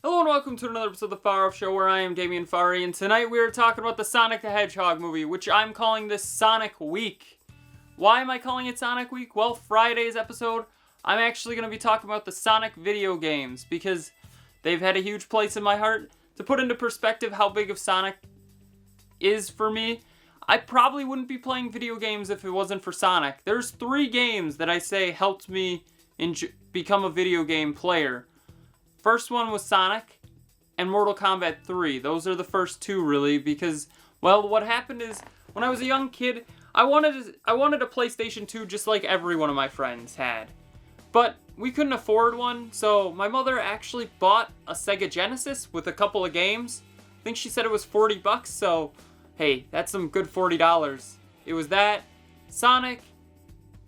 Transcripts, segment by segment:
Hello and welcome to another episode of the Farr Show, where I am Damian Farr, and tonight we are talking about the Sonic the Hedgehog movie, which I'm calling this Sonic Week. Why am I calling it Sonic Week? Well, Friday's episode, I'm actually going to be talking about the Sonic video games, because they've had a huge place in my heart. To put into perspective how big of Sonic is for me, I probably wouldn't be playing video games if it wasn't for Sonic. There's 3 games that I say helped me become a video game player. First one was Sonic and Mortal Kombat 3. Those are the first 2 really, because, well, what happened is when I was a young kid, I wanted a PlayStation 2 just like every one of my friends had. But we couldn't afford one, so my mother actually bought a Sega Genesis with a couple of games. I think she said it was $40, so hey, that's some good $40. It was that, Sonic,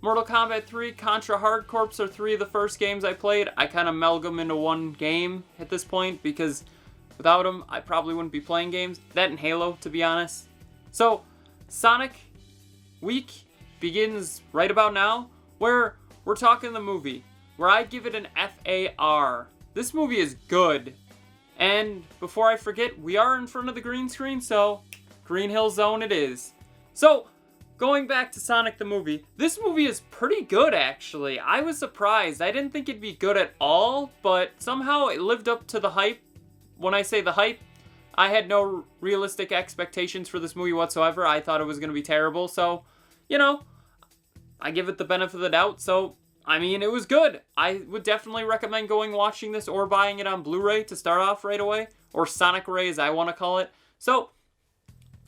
Mortal Kombat 3, Contra Hard Corps are 3 of the first games I played. I kind of meld them into one game at this point because without them, I probably wouldn't be playing games. That and Halo, to be honest. So, Sonic Week begins right about now, where we're talking the movie, where I give it an FAR. This movie is good. And before I forget, we are in front of the green screen, so Green Hill Zone it is. So, going back to Sonic the movie, this movie is pretty good actually. I was surprised. I didn't think it'd be good at all, but somehow it lived up to the hype. When I say the hype, I had no realistic expectations for this movie whatsoever. I thought it was going to be terrible, so, you know, I give it the benefit of the doubt. So, I mean, it was good. I would definitely recommend going watching this or buying it on Blu-ray to start off right away, or Sonic Ray as I want to call it. So,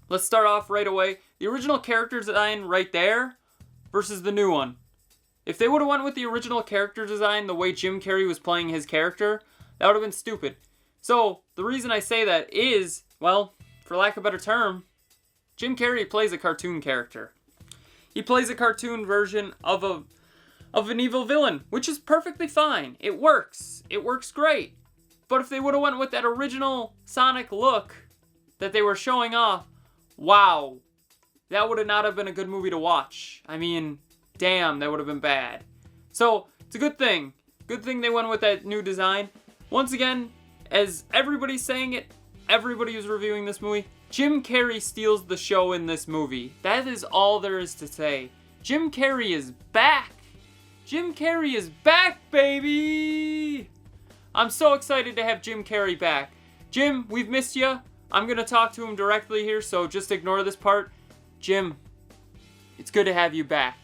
let's start off right away. The original character design right there versus the new one. If they would have went with the original character design the way Jim Carrey was playing his character, that would have been stupid. So, the reason I say that is, well, for lack of a better term, Jim Carrey plays a cartoon character. He plays a cartoon version of an evil villain, which is perfectly fine. It works. It works great. But if they would have went with that original Sonic look that they were showing off, wow, that would have not have been a good movie to watch. I mean, damn, that would have been bad. So, it's a good thing. Good thing they went with that new design. Once again, as everybody's saying it, everybody who's reviewing this movie, Jim Carrey steals the show in this movie. That is all there is to say. Jim Carrey is back. Jim Carrey is back, baby! I'm so excited to have Jim Carrey back. Jim, we've missed you. I'm going to talk to him directly here, so just ignore this part. Jim, it's good to have you back.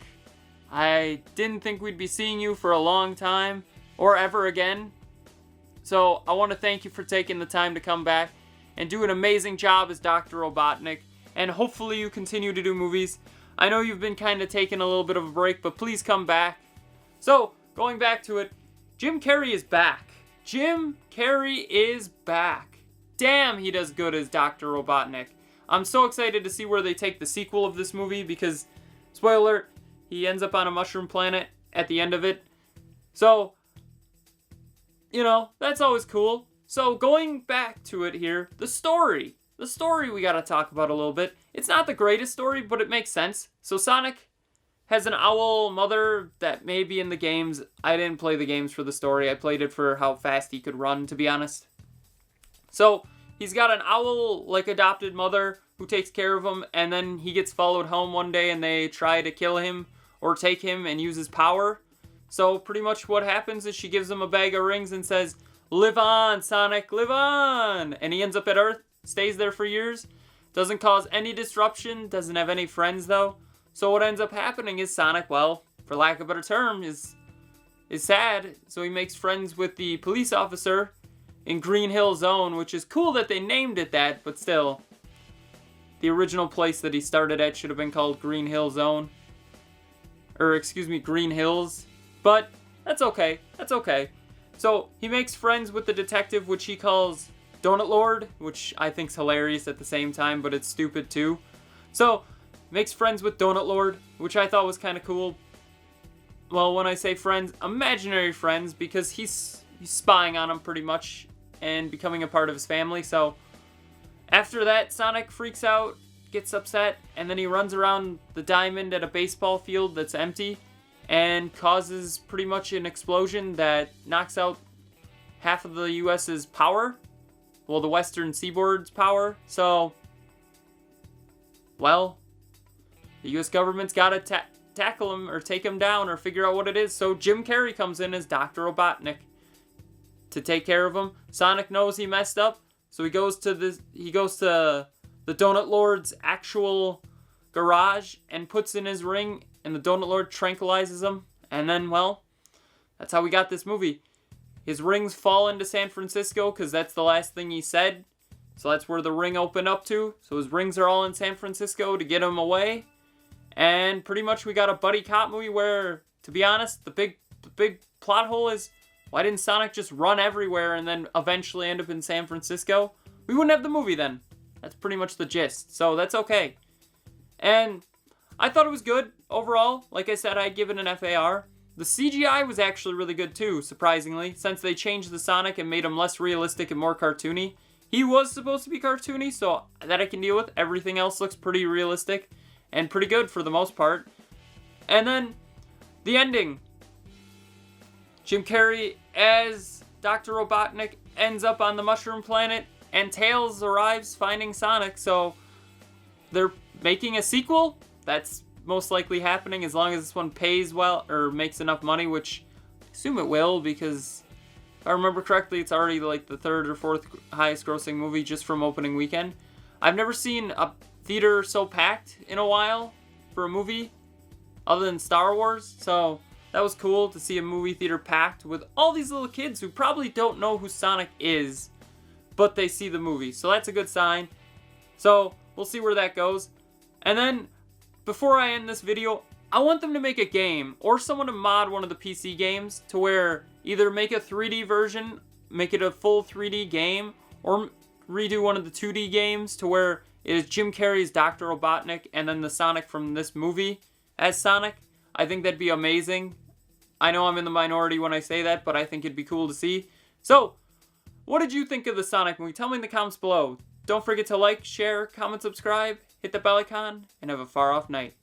I didn't think we'd be seeing you for a long time, or ever again. So I want to thank you for taking the time to come back and do an amazing job as Dr. Robotnik, and hopefully you continue to do movies. I know you've been kind of taking a little bit of a break, but please come back. So, going back to it, Jim Carrey is back. Jim Carrey is back. Damn, he does good as Dr. Robotnik. I'm so excited to see where they take the sequel of this movie because, spoiler alert, he ends up on a mushroom planet at the end of it. So, you know, that's always cool. So, going back to it here, the story. The story we gotta talk about a little bit. It's not the greatest story, but it makes sense. So, Sonic has an owl mother that may be in the games. I didn't play the games for the story. I played it for how fast he could run, to be honest. So, he's got an owl-like adopted mother who takes care of him, and then he gets followed home one day and they try to kill him or take him and use his power. So pretty much what happens is she gives him a bag of rings and says, "Live on, Sonic, live on!" And he ends up at Earth, stays there for years, doesn't cause any disruption, doesn't have any friends though. So what ends up happening is Sonic, well, for lack of a better term, is sad. So he makes friends with the police officer in Green Hill Zone, which is cool that they named it that, but still, the original place that he started at should have been called Green Hill Zone. Or, excuse me, Green Hills. But, that's okay. That's okay. So, he makes friends with the detective, which he calls Donut Lord, which I think's hilarious at the same time, but it's stupid too. So, makes friends with Donut Lord, which I thought was kind of cool. Well, when I say friends, imaginary friends, because he's spying on him pretty much and becoming a part of his family. So after that, Sonic freaks out, gets upset, and then he runs around the diamond at a baseball field that's empty and causes pretty much an explosion that knocks out half of the U.S.'s power. Well, the western seaboard's power. So, well, the U.S. government's got to tackle him or take him down or figure out what it is. So Jim Carrey comes in as Dr. Robotnik to take care of him. Sonic knows he messed up, so he goes to the Donut Lord's actual garage and puts in his ring, and the Donut Lord tranquilizes him. And then, well, that's how we got this movie. His rings fall into San Francisco because that's the last thing he said. So that's where the ring opened up to. So his rings are all in San Francisco to get him away. And pretty much we got a buddy cop movie where, to be honest, the big plot hole is, why didn't Sonic just run everywhere and then eventually end up in San Francisco? We wouldn't have the movie then. That's pretty much the gist. So that's okay. And I thought it was good overall. Like I said, I'd give it an FAR. The CGI was actually really good too, surprisingly, since they changed the Sonic and made him less realistic and more cartoony. He was supposed to be cartoony, so that I can deal with. Everything else looks pretty realistic and pretty good for the most part. And then the ending. Jim Carrey as Dr. Robotnik ends up on the Mushroom Planet, and Tails arrives finding Sonic, so they're making a sequel. That's most likely happening as long as this one pays well or makes enough money, which I assume it will, because if I remember correctly, it's already like the third or fourth highest grossing movie just from opening weekend. I've never seen a theater so packed in a while for a movie other than Star Wars, so that was cool to see a movie theater packed with all these little kids who probably don't know who Sonic is, but they see the movie, so that's a good sign. So we'll see where that goes. And then before I end this video, I want them to make a game or someone to mod one of the PC games to where either make a 3D version, make it a full 3D game, or redo one of the 2D games to where it is Jim Carrey's Dr. Robotnik and then the Sonic from this movie as Sonic. I think that'd be amazing. I know I'm in the minority when I say that, but I think it'd be cool to see. So, what did you think of the Sonic movie? Tell me in the comments below. Don't forget to like, share, comment, subscribe, hit the bell icon, and have a far off night.